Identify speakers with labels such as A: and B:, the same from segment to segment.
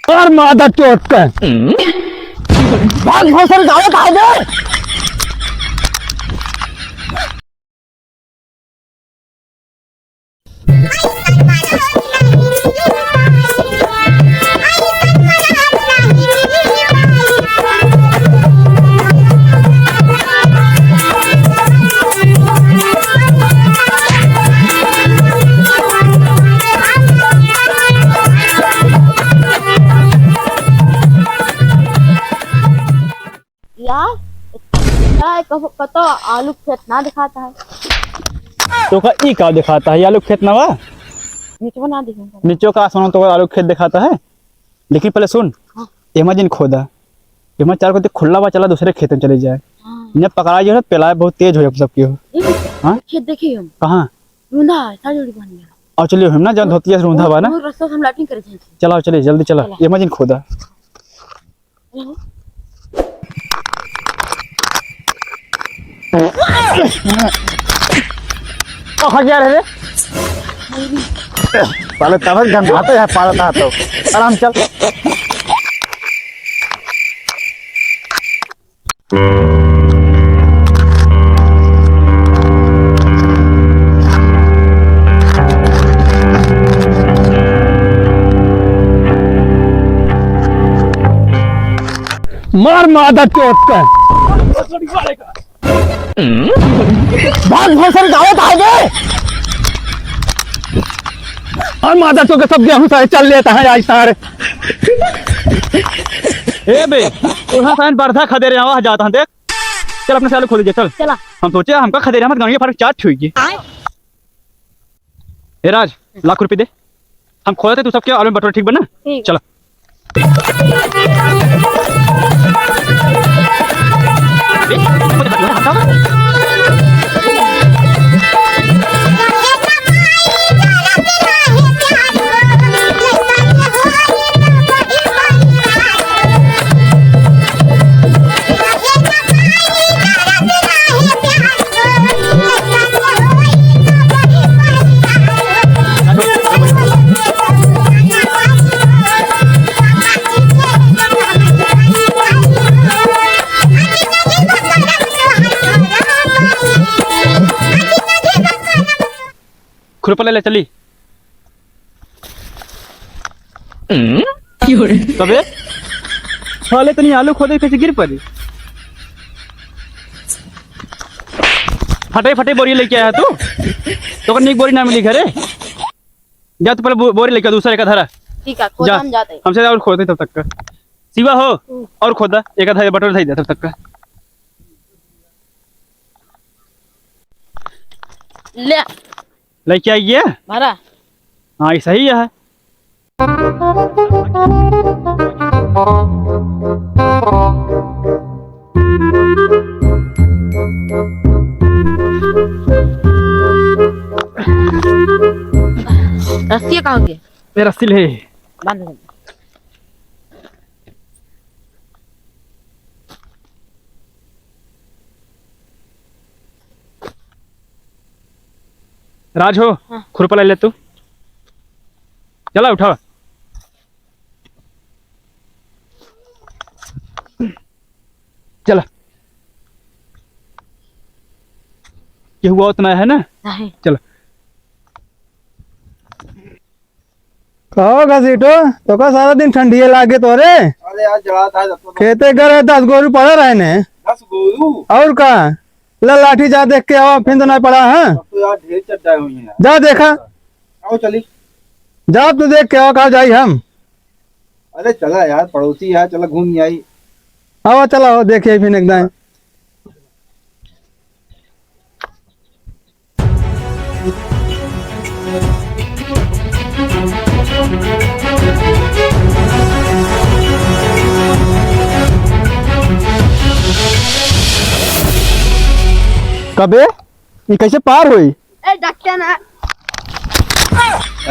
A: और मादा चोट का भाग फसल गाँव कहा दे।
B: कतो आलू खेत ना दिखाता है
A: तो का ई का दिखाता है आलू खेत नवा
B: नीचे ना दिखाता
A: नीचों का आसमान तो आलू खेत दिखाता है। लेकिन पहले सुन एमा जिन खोदा एमा चार को खुला हुआ चला दूसरे खेत में चले जाए। इन्हें पकड़ा जो है पेला बहुत तेज हो सबकी हो। हाँ
B: खेत देखिए हम
A: कहाँ
B: रूंधा है सारी जोड़ी बन गया
A: और चलिए हम ना जब धोती है रूंधा बा ना
B: रास्ता हम लाइटिंग करे थे।
A: चलाओ चलिए जल्दी चला एमा जिन खोदा हजार है पाले तब गंधाते है पालता तो आराम चल। मार मादा चोट का भाग फसल गाँव कहा दे। और मादा चोट सब गेहूं सारे चल लेता है आज सारे ए बे वहां साइन बरधा खदेरे आवा जाता है देख चल अपने साले खोल दे चल
B: चला
A: हम सोचे हमका खदेरे मत गांव फर्क चाट हुई ए राज लाख रुपए दे हम खोलते तू सबके आलू में बटोरा ठीक बना चलो खुरपा ले चली तबे साले तनी आलू खोदे कैसे गिर पड़ी फटे फटे बोरी लेके आया तू तो नीक बोरी ना मिली घरे जा तू पहले बोरी लेके दूसरा एक धरा
B: ठीक है खोदा हम जाते हैं
A: हमसे और खोदे तब तक का सिवा हो और खोदा एक आधा बटोर दे तब तक का
B: ले
A: लेके आइए
B: मारा
A: हाँ ऐसा ही है
B: रस्सी कहाँ गया
A: मेरा रस्सी ले
B: बांध दे
A: राज हो खुरपा ले तू चला उठा चला ये हुआ उतना है ना चलो
C: कहो घसीटो तो का सारा दिन ठंडी लागे तो रे
D: अरे यार जला था
C: खेते करे 10 गोरू पड़ा रहे ने
D: 10 गोरू
C: और का लाठी जा देख के आओ फिर तो नहीं पड़ा है
D: तो यार ढेर चड्डाई हुई है
C: जा देखा
D: आओ चली
C: जा तू देख के आओ कहा जाई हम
D: अरे चला यार पड़ोसी यार चला घूम आई
C: आओ चला देखिए फिर एकदम कबे ये कैसे पार हुई
B: ए डॉक्टर ना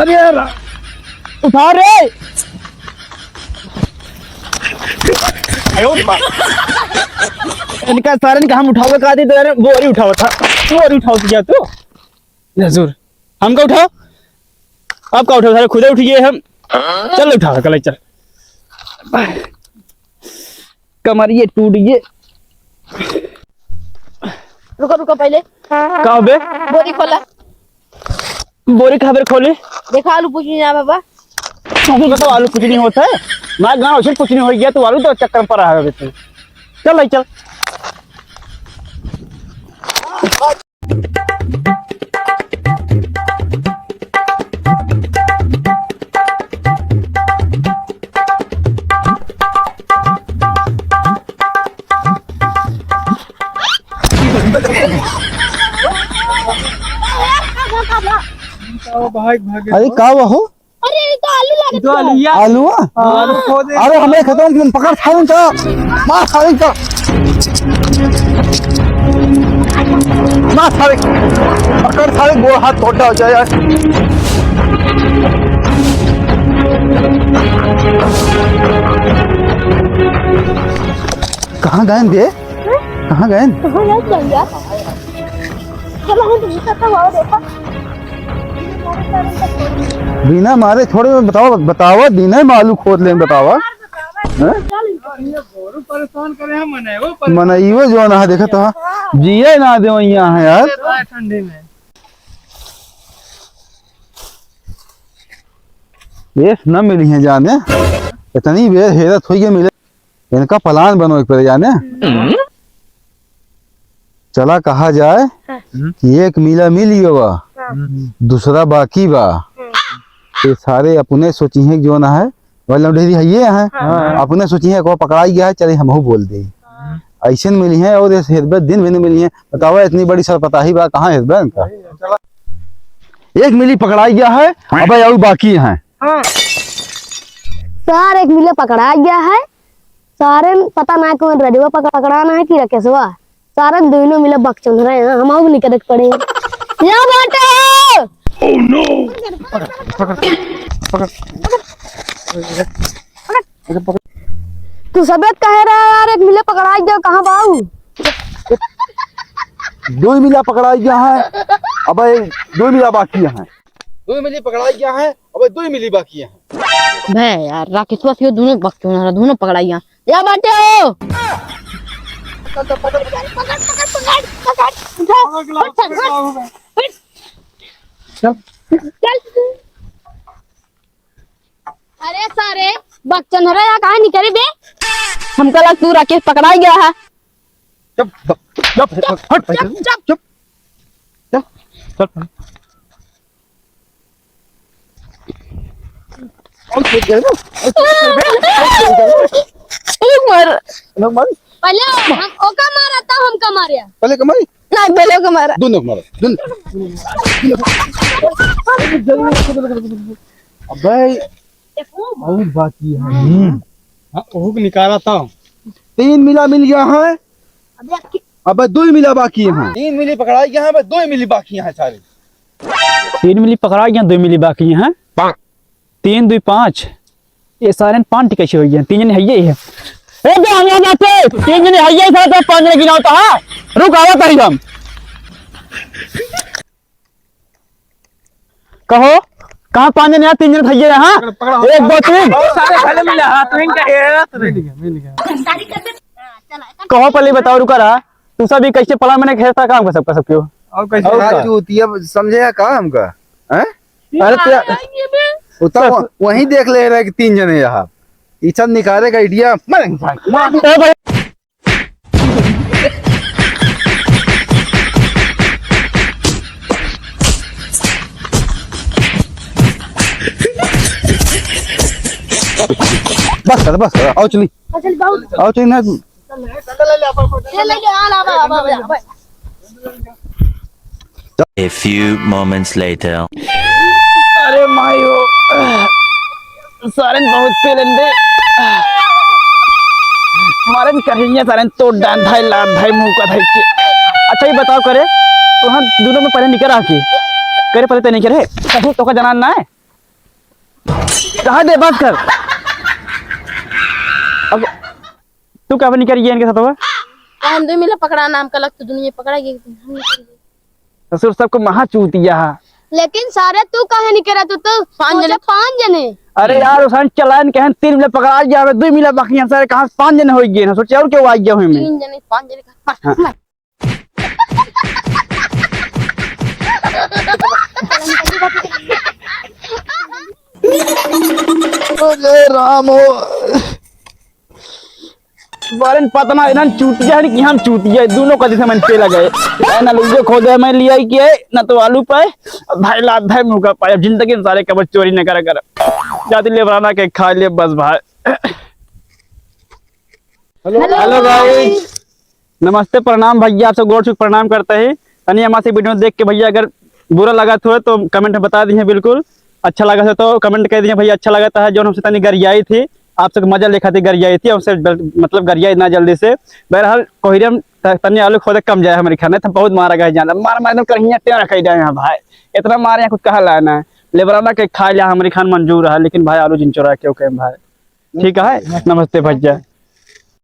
C: अरे उठा रे इनका सारे का हम उठाओगे का दी तो बोरी उठाओ था बोरी उठाओ क्या तू जरूर हमका उठाओ आपका उठाओ सारे खुदे उठिए हम चल उठाओ कल चल कमरिए टूट गए।
B: रुको रुको पहले
C: का बे
B: बोरी खोला।
C: बोरी कहाँ पर खोली?
B: देखा आलू पूछ नहीं बाबा।
C: तुमको तो आलू कुछ नहीं होता है। मैं गाँव से कुछ नहीं हो गया तो आलू तो चक्कर पर आ गए थे। चल भाई चल।
D: अरे का हुआ हो?
B: अरे ये तो आलू लगा।
C: तो आलू या
D: आलू
C: आलू खो दे।
D: अरे हमें खत्म पकड़ खाऊं का मार खाऊं का मार सारे पकड़ सारे गोड़ हाथ छोटा हो जाए यार। कहाँ गए बे? कहाँ गए?
B: हो गया चल गया। चलो हम तो करता हुआ देखा।
D: बिना मारे छोड़े में बताओ बताओ बिना में आलू खोद ले बतावा
C: परेशान करे हम मने
D: मनइयो जो ना देखा तो जिए ना दे यहाँ है यार।
C: ठंडी में
D: ये न मिली है जाने इतनी बेर हैरत हुई है मिले इनका प्लान बनो एक बार जाने चला कहा जाए कि एक मिला मिली बा दूसरा बाकी बा ये सारे अपने सोची है जो ना है वाला ढेरी है ये है अपने सोची है को पकड़ाई गया है चले हम बोल दे ऐसे मिली है और हिरबत दिन भी नहीं मिली है बताओ इतनी बड़ी सरपताही बा कहाँ हिरबत इनका एक मिली पकड़ाई गया है अब और बाकी है
E: सर एक मिले पकड़ा गया है सारे पता ना कौन रेडियो पकड़ाना है कि रकेशवा सारे दोनों मिले बकचोद रहे हैं हम अब निकल पड़े या बेटे ओह नो तू सबेत कह रहा है यार एक मिले पकड़ा गया कहाँ बाऊ
D: दो ही मिला पकड़ाई गया है अब दो मिला बाकी है दो मिली पकड़ाई गया है अब दो ही मिली बाकी है
B: बे यार राकेशवा से दोनों बकचोद दोनों पकड़ाइया या बेटे हो।
E: अरे सारे बकचंद यहाँ कहाँ निकले बे
B: हमका लग तू राकेश पकड़ा गया है।
D: चुप चुप हट चुप चुप चल चल मर
E: पहले हम ओका मारा था हमका मारिया
D: पहले कमाई
B: नहीं पहले को मारा
D: दोनों मारो अबे और बाकी है
C: ओह निकाला था
D: तीन मिला मिल गया है अब दो ही मिला बाकी है तीन मिली पकड़ाई गया है अब दो ही मिली बाकी है सारे
C: 3 मिली पकड़ा गया 2 मिली बाकी हैं 3 2 5 ये सारे 5 कैसे हो गए 3 जने है ये है ए बे हम यहां जाते 3 जने है ये सारे 5 जने गिना होता है रुक आवा कहीं हम कहो कहां 5 जने 3 जने भैया हां 1 2 3 सारे भले मिला हां तो इनका मिल गया कहो पहले बताओ रुका रहा तू सब भी कैसे प्लान मैंने खेलता काम कर सबका सब क्यों
D: और कैसे चूतिया समझे का हमका हैं अरे वहीं देख ले रहा है कि 3 जने यहाँ ये सब निकाले का आइडिया बस कर आओ चली आओ चली ना
F: A few moments later.
C: अरे मायो सारन बहुत पेलंदे मारन कहिया सारन तो डांड भाई लाड भाई मुंह का भाई के अच्छा ये बताओ करे तो हम दोनों में पहले निकल आके करे पहले तो नहीं करे कहीं तो का जाना ना है कहां दे बात कर अब तू क्या बनी करिए इनके साथ हुआ
B: हम दो मिला पकड़ा नाम का लग तो दुनिया पकड़ा गया हम
C: ससुर सबको महा चूतिया
E: लेकिन सारे तू काहे नहीं करा तू तो पांच जने
C: अरे यार उसान चलान कहन 3 मिला पकड़ा गया, 2 मिला बाकी हैं सारे, कहां 5 जने हो गए ना, सोचे और क्यों आ गया हूं मैं।
B: 3 जने 5 जने
D: अरे राम हो
C: बारन पता ना इन्हन चूतिया है कि हम चूतिया, दोनों का जैसे मन पे लगे ना, लुइयो खोदे मैं लिया ही किए ना, तो आलू पाए भाई लाभ भाई मुका पाए, अब जिंदगी में सारे कबर चोरी न करा कर जाती ले बनाना के खा ले बस भाई। हेलो गाइस, नमस्ते प्रणाम भैया, आप सब गौर से प्रणाम करते हैं। तनी हमारे वीडियो देख के भैया अगर बुरा लगा तो कमेंट में बता दिए, बिल्कुल अच्छा लगा तो कमेंट कर दिए भैया अच्छा लगा है। जो हमसे तनी गरियाई थी, आप सबको मजा लेखा थी गरियाई थी, हमसे मतलब गरियाई ना जल्दी से। बहरहाल कोहरियम तनी आलू खोदे कम जाए हमारे खाने, तो बहुत मारा गया जाना, मार एकदम कहीं रखा जाए यहाँ भाई, इतना मारे यहाँ कुछ कहा लाना है, लेबराना के खा लिया हमारे खान मंजूर है, लेकिन भाई आलू जिन चोरा क्यों कहें भाई। ठीक है, नमस्ते भैया।